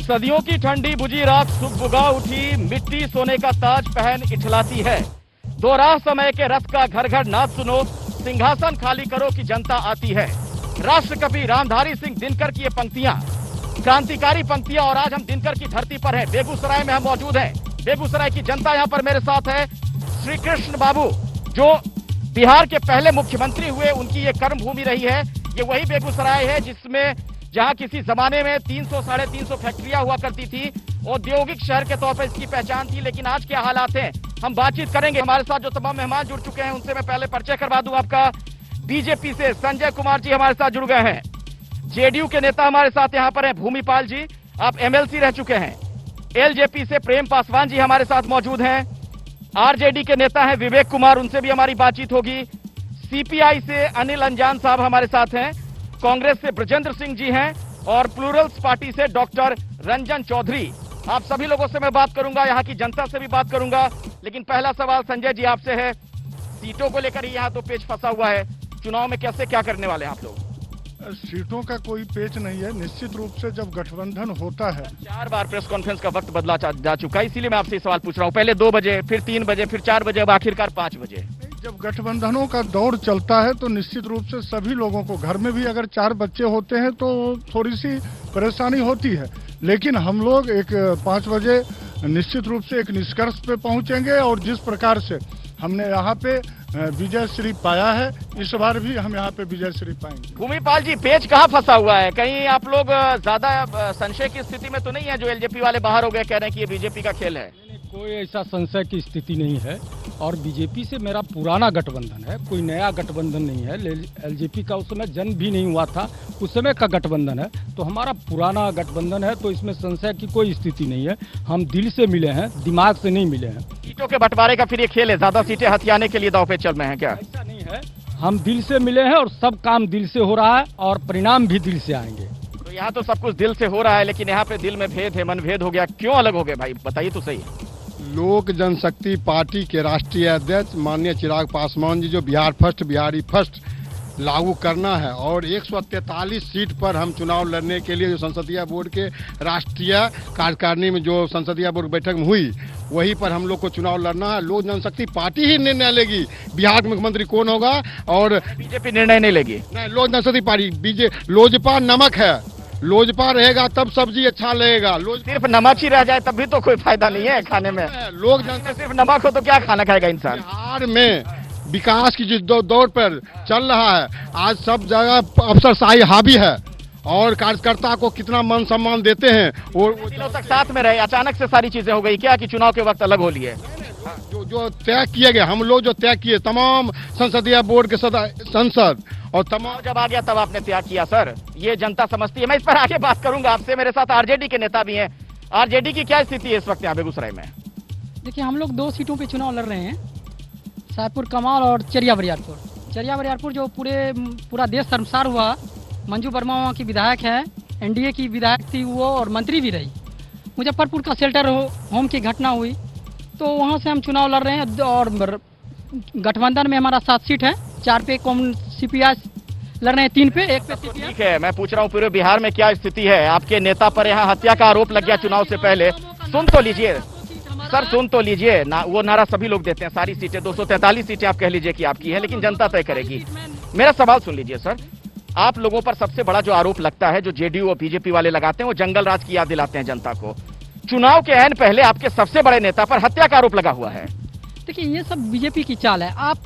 सदियों की ठंडी बुझी रात सुबह उठी, मिट्टी सोने का ताज पहन इठलाती है। दो राह समय के रथ का घर घर नाद सुनो, सिंहासन खाली करो कि जनता आती है। राष्ट्रकवि रामधारी सिंह दिनकर की ये पंक्तियां, क्रांतिकारी पंक्तियां, और आज हम दिनकर की धरती पर हैं। बेगूसराय में हम मौजूद हैं। बेगूसराय की जनता यहां पर मेरे साथ है। श्री कृष्ण बाबू जो बिहार के पहले मुख्यमंत्री हुए, उनकी ये कर्म भूमि रही है। ये वही बेगूसराय है जिसमें जहां किसी जमाने में 300 साढ़े 300 फैक्ट्रियां हुआ करती थी। औद्योगिक शहर के तौर पर इसकी पहचान थी, लेकिन आज क्या हालात हैं हम बातचीत करेंगे। हमारे साथ जो तमाम मेहमान जुड़ चुके हैं उनसे मैं पहले परिचय करवा दूं आपका। बीजेपी से संजय कुमार जी हमारे साथ जुड़ गए हैं। जेडीयू के नेता हमारे साथ यहां पर हैं भूमिपाल जी, आप एमएलसी रह चुके हैं। एलजेपी से प्रेम पासवान जी हमारे साथ मौजूद हैं। आरजेडी के नेता हैं विवेक कुमार, उनसे भी हमारी बातचीत होगी। सीपीआई से अनिल अंजान साहब हमारे साथ हैं। कांग्रेस से ब्रजेंद्र सिंह जी हैं और प्लूरल्स पार्टी से डॉक्टर रंजन चौधरी। आप सभी लोगों से मैं बात करूंगा, यहां की जनता से भी बात करूंगा। लेकिन पहला सवाल संजय जी आपसे है, सीटों को लेकर यहां तो पेच फंसा हुआ है। चुनाव में कैसे क्या करने वाले हैं आप लोग? सीटों का कोई पेच नहीं है। निश्चित रूप से जब गठबंधन होता है, 4 बार प्रेस कॉन्फ्रेंस का वक्त बदला जा चुका है, इसीलिए मैं आपसे सवाल पूछ रहा हूं। पहले 2 बजे, फिर 3 बजे, फिर 4 बजे, अब आखिरकार 5 बजे। जब गठबंधनों का दौर चलता है तो निश्चित रूप से सभी लोगों को, घर में भी अगर 4 बच्चे होते हैं तो थोड़ी सी परेशानी होती है। लेकिन हम लोग 5 बजे निश्चित रूप से एक निष्कर्ष पे पहुंचेंगे, और जिस प्रकार से हमने यहाँ पे विजय श्री पाया है, इस बार भी हम यहाँ पे विजय श्री पाएंगे। भूमिपाल जी, पेच कहाँ फंसा हुआ है? कहीं आप लोग ज्यादा संशय की स्थिति में तो नहीं है? जो एलजेपी वाले बाहर हो गए, कह रहे हैं कि ये बीजेपी का खेल है। कोई ऐसा संशय की स्थिति नहीं है, और बीजेपी से मेरा पुराना गठबंधन है, कोई नया गठबंधन नहीं है। एलजेपी का उस समय जन्म भी नहीं हुआ था, उस समय का गठबंधन है, तो हमारा पुराना गठबंधन है, तो इसमें संशय की कोई स्थिति नहीं है। हम दिल से मिले हैं, दिमाग से नहीं मिले हैं। सीटों के बंटवारे का फिर ये खेल है, ज्यादा सीटें हथियाने के लिए दांव पे चल रहे हैं क्या? ऐसा नहीं है, हम दिल से मिले हैं और सब काम दिल से हो रहा है, और परिणाम भी दिल से आएंगे। तो यहाँ तो सब कुछ दिल से हो रहा है, लेकिन यहाँ पे दिल में भेद है, मनभेद हो गया। क्यों अलग हो गए भाई, बताइए तो सही। लोक जनशक्ति पार्टी के राष्ट्रीय अध्यक्ष माननीय चिराग पासवान जी जो बिहार फर्स्ट, बिहारी फर्स्ट लागू करना है, और 143 सीट पर हम चुनाव लड़ने के लिए जो संसदीय बोर्ड के राष्ट्रीय कार्यकारिणी में जो संसदीय बोर्ड बैठक में हुई, वहीं पर हम लोग को चुनाव लड़ना है। लोक जनशक्ति पार्टी ही निर्णय लेगी बिहार के मुख्यमंत्री कौन होगा, और बीजेपी निर्णय नहीं लेगी। नहीं, लोक जनशक्ति पार्टी लोजपा नमक है, लोजपा रहेगा तब सब्जी अच्छा लगेगा। सिर्फ नमक ही रह जाए तब भी तो कोई फायदा नहीं है खाने में। लोग जनता सिर्फ नमक हो तो क्या खाना खाएगा इंसान? बिहार में विकास की जिस दौर पर चल रहा है, आज सब जगह अफसरशाही हावी है, और कार्यकर्ता को कितना मान सम्मान देते हैं। और दिनों तक साथ में रहे, अचानक से सारी चीजें हो गई क्या कि चुनाव के वक्त अलग हो लिए? जो तय किए गए, हम लोग जो तय किए तमाम संसदीय बोर्ड के संसद और तमाम, जब आ गया तब आपने त्याग किया सर, ये जनता समझती है। मैं इस पर आगे बात करूंगा आपसे। मेरे साथ आरजेडी के नेता भी हैं। आरजेडी की क्या स्थिति है इस वक्त यहाँ बेगूसराय में? देखिए, हम लोग 2 सीटों पे चुनाव लड़ रहे हैं, साहेबपुर कमाल और चरिया बरियारपुर। चरिया बरियारपुर जो पूरा देश शर्मसार हुआ। मंजू वर्मा वहाँ की विधायक है, एनडीए की विधायक थी वो, और मंत्री भी रही। मुजफ्फरपुर का शेल्टर होम की घटना हुई, तो वहाँ से हम चुनाव लड़ रहे हैं। और गठबंधन में हमारा 7 सीट है, 4 पे सीपीआई लड़ रहे हैं, 3 पे, 1 पे सीपीआई। ठीक है, मैं पूछ रहा हूँ पूरे बिहार में क्या स्थिति है? आपके नेता पर यहाँ हत्या का आरोप लग गया चुनाव से पहले। सुन तो लीजिए सर, सुन तो लीजिए ना। वो नारा सभी लोग देते हैं, सारी सीटें 243 सीटें आप कह लीजिए कि आपकी है, लेकिन जनता तय करेगी। मेरा सवाल सुन लीजिए सर, आप लोगों पर सबसे बड़ा जो आरोप लगता है, जो जेडीयू और बीजेपी वाले लगाते हैं, वो जंगल राज की याद दिलाते हैं जनता को। चुनाव के ऐन पहले आपके सबसे बड़े नेता पर हत्या का आरोप लगा हुआ है। देखिए, ये सब बीजेपी की चाल है। आप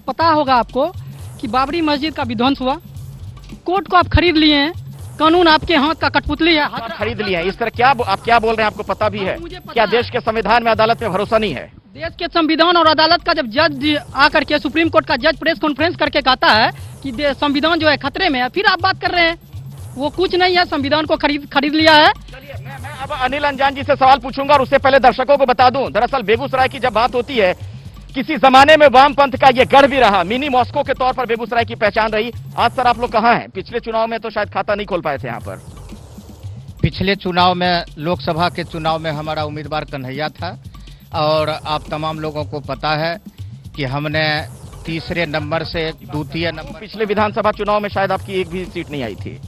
पता होगा आपको कि बाबरी मस्जिद का विध्वंस हुआ, कोर्ट को आप खरीद लिए हैं, कानून आपके हाथ का कठपुतली है। आप खरीद लिए हैं, इस तरह क्या आप क्या बोल रहे हैं? आपको पता भी है क्या देश के संविधान में, अदालत में भरोसा नहीं है? देश के संविधान और अदालत का जब जज आकर के, सुप्रीम कोर्ट का जज प्रेस कॉन्फ्रेंस करके कहता है कि संविधान जो है खतरे में है, फिर आप बात कर रहे हैं। वो कुछ नहीं है, संविधान को खरीद लिया है। चलिए, मैं अब अनिल अंजान जी से सवाल पूछूंगा, और उससे पहले दर्शकों को बता दूं, दरअसल बेगूसराय की जब बात होती है, किसी जमाने में वामपंथ का ये गढ़ भी रहा, मिनी मॉस्को के तौर पर बेगूसराय की पहचान रही। आज सर आप लोग कहाँ हैं? पिछले चुनाव में तो शायद खाता नहीं खोल पाए थे यहाँ पर। पिछले चुनाव में, लोकसभा के चुनाव में हमारा उम्मीदवार कन्हैया था, और आप तमाम लोगों को पता है कि हमने तीसरे नंबर से द्वितीय नंबर। पिछले विधानसभा चुनाव में शायद आपकी एक भी सीट नहीं आई थी।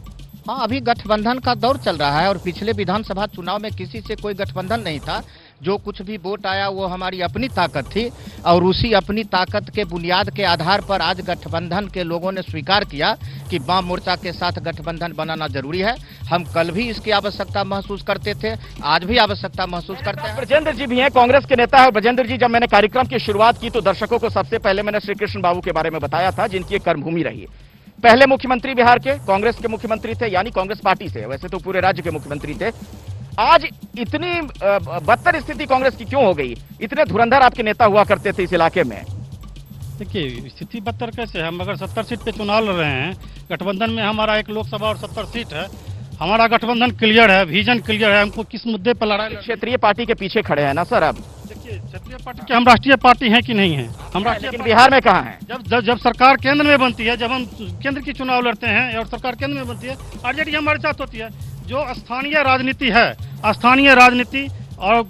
हाँ, अभी गठबंधन का दौर चल रहा है और पिछले विधानसभा चुनाव में किसी से कोई गठबंधन नहीं था। जो कुछ भी वोट आया वो हमारी अपनी ताकत थी और उसी अपनी ताकत के बुनियाद के आधार पर आज गठबंधन के लोगों ने स्वीकार किया कि वाम मोर्चा के साथ गठबंधन बनाना जरूरी है। हम कल भी इसकी आवश्यकता महसूस करते थे, आज भी आवश्यकता महसूस करते हैं। ब्रजेंद्र जी भी हैं, कांग्रेस के नेता है। ब्रजेंद्र जी, जब मैंने कार्यक्रम की शुरुआत की तो दर्शकों को सबसे पहले मैंने श्री कृष्ण बाबू के बारे में बताया था, जिनकी एक कर्मभूमि रही है। पहले मुख्यमंत्री बिहार के कांग्रेस के मुख्यमंत्री थे, यानी कांग्रेस पार्टी से, वैसे तो पूरे राज्य के मुख्यमंत्री थे। आज इतनी बदतर स्थिति कांग्रेस की क्यों हो गई? इतने धुरंधर आपके नेता हुआ करते थे इस इलाके में। देखिए, स्थिति बदतर कैसे? हम अगर 70 सीट पे चुनाव लड़ रहे हैं, गठबंधन में हमारा एक लोकसभा और 70 सीट है, हमारा गठबंधन क्लियर है, विजन क्लियर है, हमको किस मुद्दे पर लड़ाई। क्षेत्रीय पार्टी के पीछे खड़े हैं ना सर अब? देखिए, क्षेत्रीय पार्टी के हम राष्ट्रीय पार्टी हैं कि नहीं है? हम राष्ट्रीय लेकिन बिहार में कहाँ है? जब सरकार केंद्र में बनती है, जब हम केंद्र की चुनाव लड़ते हैं और सरकार केंद्र में बनती है, आरजेडी हमारे साथ होती है। जो स्थानीय राजनीति है, स्थानीय राजनीति और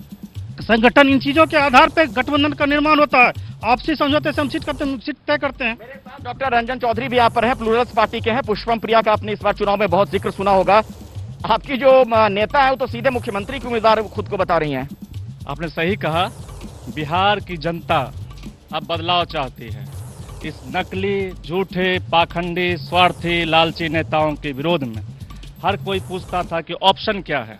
संगठन, इन चीजों के आधार पर गठबंधन का निर्माण होता है। आपसी समझौते से हम सीट तय करते हैं। मेरे साथ डॉक्टर रंजन चौधरी भी यहाँ पर हैं, प्लूरल्स पार्टी के हैं। पुष्पम प्रिया का आपने इस बार चुनाव में बहुत जिक्र सुना होगा। आपकी जो नेता है वो तो सीधे मुख्यमंत्री की उम्मीदवार खुद को बता रही हैं। आपने सही कहा, बिहार की जनता अब बदलाव चाहती है। इस नकली, झूठे, पाखंडी, स्वार्थी, लालची नेताओं के विरोध में हर कोई पूछता था कि ऑप्शन क्या है।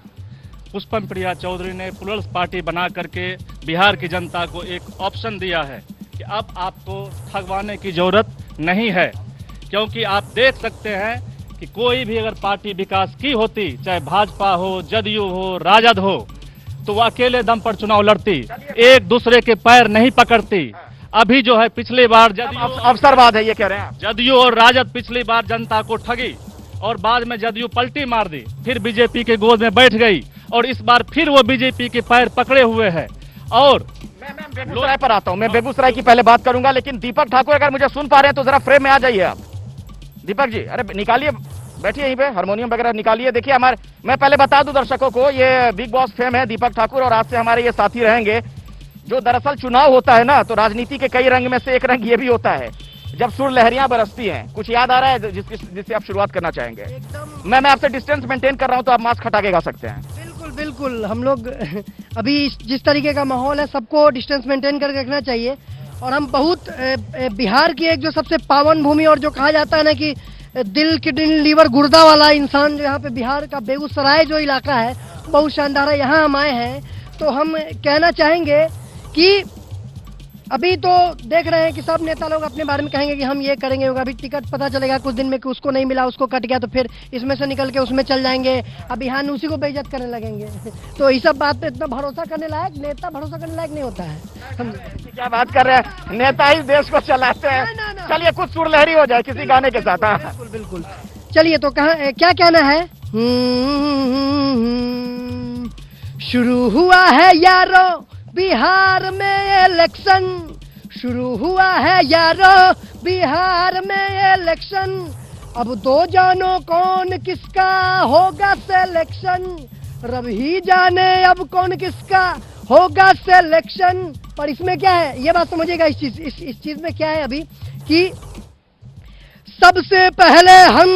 पुष्पम प्रिया चौधरी ने प्लूरल्स पार्टी बना करके बिहार की जनता को एक ऑप्शन दिया है कि अब आपको ठगवाने की जरूरत नहीं है, क्योंकि आप देख सकते हैं कि कोई भी अगर पार्टी विकास की होती, चाहे भाजपा हो, जदयू हो, राजद हो, तो वो अकेले दम पर चुनाव लड़ती, एक दूसरे के पैर नहीं पकड़ती। अभी जो है पिछली बार अवसरवाद है ये कह रहे हैं आप? जदयू और राजद पिछली बार जनता को ठगी और बाद में जदयू पलटी मार दी, फिर बीजेपी के गोद में बैठ गई और इस बार फिर वो बीजेपी के पैर पकड़े हुए हैं। और मैं बेगूसराय पर आता हूं, मैं बेगूसराय की पहले बात करूंगा, लेकिन दीपक ठाकुर अगर मुझे सुन पा रहे हैं तो जरा फ्रेम में आ जाइए आप। दीपक जी, अरे निकालिए, बैठिए यहीं पे, हारमोनियम वगैरह निकालिए। देखिए हमारे, मैं पहले बता दूं दर्शकों को, ये बिग बॉस फेम है दीपक ठाकुर और आज से हमारे ये साथी रहेंगे। जो दरअसल चुनाव होता है ना, तो राजनीति के कई रंग में से एक रंग ये भी होता है जब सुर लहरियां बरसती हैं। कुछ याद आ रहा है जिससे आप शुरुआत करना चाहेंगे? मैं आपसे डिस्टेंस मेंटेन कर रहा हूं तो आप मास्क हटा के गा सकते हैं। बिल्कुल बिल्कुल, हम लोग अभी जिस तरीके का माहौल है सबको डिस्टेंस मेंटेन करके रखना चाहिए। और हम बहुत बिहार की एक जो सबसे पावन भूमि और जो कहा जाता है ना कि दिल, किडनी, लीवर, गुर्दा वाला इंसान जो यहाँ पे बिहार का बेगूसराय जो इलाका है बहुत शानदार है। यहाँ हम आए हैं तो हम कहना चाहेंगे कि अभी तो देख रहे हैं कि सब नेता लोग अपने बारे में कहेंगे कि हम ये करेंगे, अभी टिकट पता चलेगा कुछ दिन में कि उसको नहीं मिला, उसको कट गया, तो फिर इसमें से निकल के उसमें चल जाएंगे, अब यहाँ उसी को बेइज्जत करने लगेंगे। तो इस सब बात पे इतना भरोसा करने लायक, नेता भरोसा करने लायक नहीं होता है। हम क्या बात कर रहे हैं, नेता ही देश को चलाते हैं। चलिए कुछ सुरलहरी हो जाए किसी गाने के साथ। बिल्कुल बिल्कुल, चलिए तो कहाँ क्या कहना है? शुरू हुआ है यारो बिहार में इलेक्शन, शुरू हुआ है यारो बिहार में इलेक्शन, अब तो जानो कौन किसका होगा सिलेक्शन, रब ही जाने अब कौन किसका होगा सिलेक्शन। पर इसमें क्या है, ये बात समझिएगा, इस चीज में क्या है अभी कि सबसे पहले हम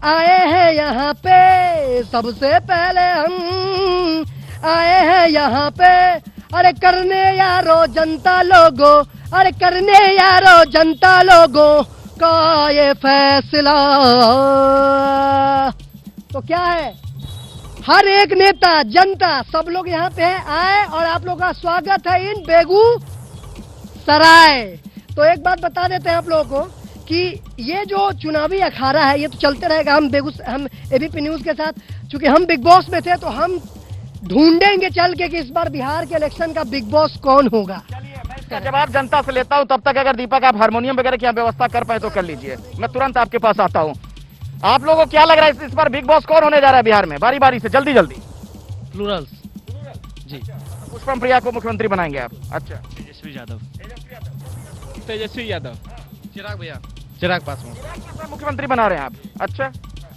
आए हैं यहाँ पे, सबसे पहले हम आए हैं यहाँ पे, अरे करने यारो जनता लोगो, अरे करने यारो जनता लोगो का ये फैसला। तो क्या है, हर एक नेता, जनता, सब लोग यहाँ पे आए और आप लोगों का स्वागत है इन बेगूसराय। तो एक बात बता देते हैं आप लोगों को कि ये जो चुनावी अखाड़ा है ये तो चलते रहेगा। हम एबीपी न्यूज के साथ, चूंकि हम बिग बॉस में थे तो हम ढूंढेंगे चल के कि इस बार बिहार के इलेक्शन का बिग बॉस कौन होगा। चलिए मैं इसका जवाब जनता से लेता हूं, तब तक अगर दीपक आप हारमोनियम वगैरह की व्यवस्था कर पाए तो कर लीजिए, मैं तुरंत आपके पास आता हूं। आप लोगों को क्या लग रहा है इस बार बिग बॉस कौन होने जा रहा है बिहार में? बारी बारी से, जल्दी जल्दी। प्लूरल्स जी। पुष्पम प्रिया को मुख्यमंत्री बनाएंगे आप? अच्छा, तेजस्वी यादव, तेजस्वी यादव, चिराग भैया, चिराग पासवान मुख्यमंत्री बना रहे हैं आप? अच्छा,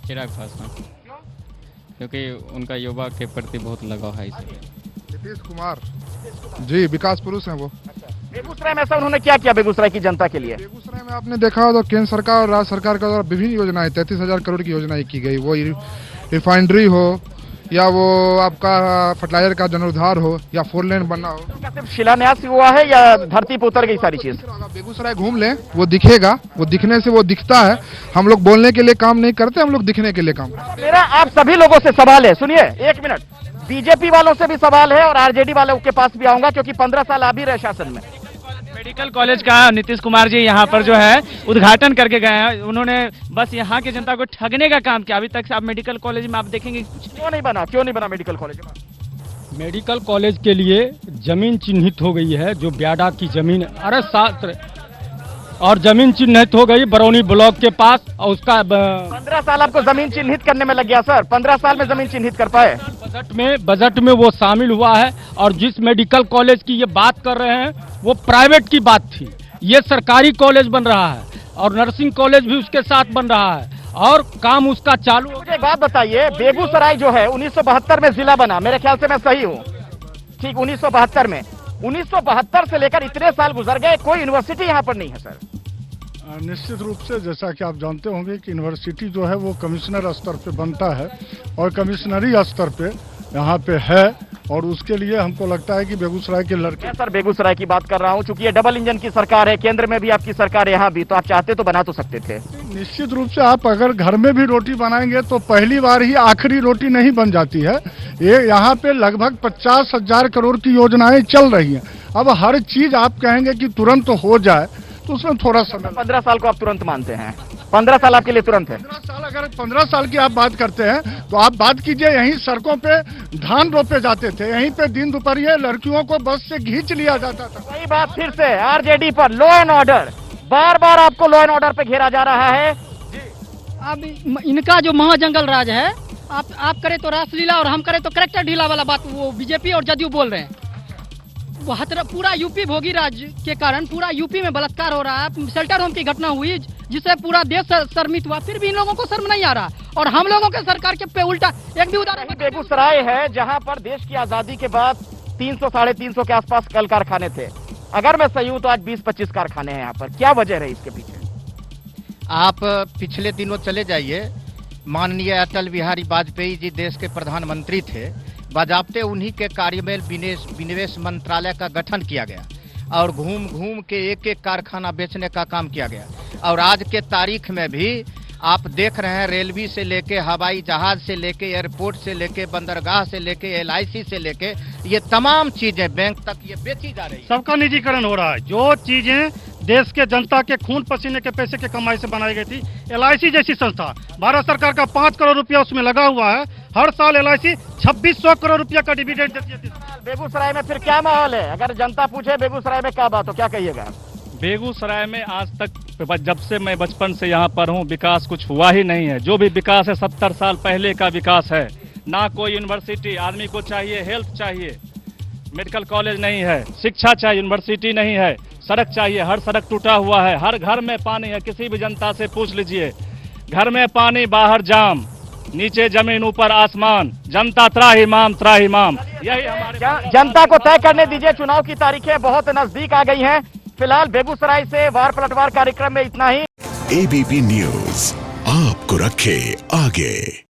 चिराग पासवान, क्योंकि उनका युवा के प्रति बहुत लगाव है इसलिए। नीतीश कुमार जी, विकास पुरुष हैं वो। बेगूसराय में ऐसा उन्होंने क्या किया बेगूसराय की जनता के लिए? बेगूसराय में आपने देखा हो तो केंद्र सरकार और राज्य सरकार का द्वारा विभिन्न योजनाएं 33,000 करोड़ की योजनाएं की गई, वो रिफाइनरी हो या वो आपका फर्टिलाइजर का जनोद्धार हो या 4 लेन बनना हो। क्या सिर्फ शिलान्यास हुआ है या धरती पर उतर गई सारी चीज? बेगूसराय घूम लें वो दिखेगा, वो दिखने से वो दिखता है। हम लोग बोलने के लिए काम नहीं करते, हम लोग दिखने के लिए काम करते। मेरा आप सभी लोगों से सवाल है, सुनिए 1 मिनट, बीजेपी वालों से भी सवाल है और आरजेडी वालों के पास भी आऊंगा क्योंकि 15 साल आप भी रहे शासन में। मेडिकल कॉलेज का नीतीश कुमार जी यहाँ पर जो है उद्घाटन करके गए हैं, उन्होंने बस यहाँ की जनता को ठगने का काम किया। अभी तक आप मेडिकल कॉलेज में आप देखेंगे क्यों नहीं बना मेडिकल कॉलेज? मेडिकल कॉलेज के लिए जमीन चिन्हित हो गई है, जो ब्याडा की जमीन, अरे और जमीन चिन्हित हो गई बरौनी ब्लॉक के पास, और उसका 15 साल आपको जमीन चिन्हित करने में लग गया सर, 15 साल में जमीन चिन्हित कर पाए? बजट में वो शामिल हुआ है। और जिस मेडिकल कॉलेज की ये बात कर रहे हैं वो प्राइवेट की बात थी, ये सरकारी कॉलेज बन रहा है और नर्सिंग कॉलेज भी उसके साथ बन रहा है और काम उसका चालू। मुझे एक बात बताइए, बेगूसराय जो है 1972 में जिला बना, मेरे ख्याल से मैं सही हूँ ठीक? 1972 में, 1972 से लेकर इतने साल गुजर गए, कोई यूनिवर्सिटी यहाँ पर नहीं है सर। निश्चित रूप से जैसा कि आप जानते होंगे कि यूनिवर्सिटी जो है वो कमिश्नर स्तर पे बनता है और कमिश्नरी स्तर पे यहाँ पे है, और उसके लिए हमको लगता है कि बेगूसराय के लड़के। सर बेगूसराय की बात कर रहा हूँ, चूंकि ये डबल इंजन की सरकार है, केंद्र में भी आपकी सरकार है, यहाँ भी, तो आप चाहते तो बना तो सकते थे। निश्चित रूप से आप अगर घर में भी रोटी बनाएंगे तो पहली बार ही आखिरी रोटी नहीं बन जाती है। ये यहाँ पे लगभग 50,000 करोड़ की योजनाएं चल रही हैं। अब हर चीज आप कहेंगे कि तुरंत हो जाए तो उसमें थोड़ा समय। 15 साल को आप तुरंत मानते हैं? 15 साल आपके लिए तुरंत है? 15 साल, अगर 15 साल की आप बात करते हैं तो आप बात कीजिए, यहीं सड़कों पे धान रोपे जाते थे, यहीं पे दिन दोपहर लड़कियों को बस से खींच लिया जाता था। वही बात फिर से आरजेडी पर, लॉ एंड ऑर्डर, बार बार आपको लॉ एंड ऑर्डर पे घेरा जा रहा है। अब इनका जो महाजंगल राज है, आप करें तो रासलीला और हम करें तो करेक्टर ढीला वाला बात वो बीजेपी और जदयू बोल रहे हैं। वो पूरा यूपी भोगी राज के कारण पूरा यूपी में बलात्कार हो रहा है, शेल्टर होम की घटना हुई जिससे पूरा देश शर्मित हुआ, फिर भी इन लोगों को शर्म नहीं आ रहा और हम लोगों के सरकार के पे उल्टा। एक भी उदाहरण, बेगूसराय है जहां पर देश की आजादी के बाद 300 साढ़े 300 के आसपास कल कारखाने थे, अगर मैं सही हूं तो आज 20-25 कारखाने हैं यहाँ पर। क्या वजह रही इसके पीछे? आप पिछले दिनों चले जाइए, माननीय अटल बिहारी वाजपेयी जी देश के प्रधानमंत्री थे, बाजाबते उन्हीं के कार्य में विनिवेश मंत्रालय का गठन किया गया और घूम घूम के एक एक कारखाना बेचने का काम किया गया। और आज के तारीख में भी आप देख रहे हैं, रेलवे से लेके हवाई जहाज से लेके एयरपोर्ट से लेके बंदरगाह से लेके LIC से लेके ये तमाम चीजें बैंक तक ये बेची जा रही है। सबका निजीकरण हो रहा है। जो चीजें देश के जनता के खून पसीने के पैसे के कमाई से बनाई गई थी, LIC जैसी संस्था, भारत सरकार का 5 करोड़ रुपया उसमें लगा हुआ है, हर साल LIC 2600 करोड़ रुपया का डिविडेंड देती है। बेगूसराय में फिर क्या माहौल है? अगर जनता पूछे बेगूसराय में क्या बात, तो क्या कहिएगा? बेगूसराय में आज तक जब से मैं बचपन से यहाँ पर हूँ विकास कुछ हुआ ही नहीं है। जो भी विकास है 70 साल पहले का विकास है। ना कोई यूनिवर्सिटी, आदमी को चाहिए हेल्थ चाहिए, मेडिकल कॉलेज नहीं है, शिक्षा चाहिए, यूनिवर्सिटी नहीं है, सड़क चाहिए, हर सड़क टूटा हुआ है, हर घर में पानी है। किसी भी जनता से पूछ लीजिए, घर में पानी, बाहर जाम, नीचे जमीन ऊपर आसमान, जनता त्राहिमाम त्राहिमाम। यही हमारे जनता को तय करने दीजिए, चुनाव की तारीखें बहुत नजदीक आ गई हैं। फिलहाल बेगूसराय से वार पलटवार कार्यक्रम में इतना ही। ABP न्यूज आपको रखे आगे।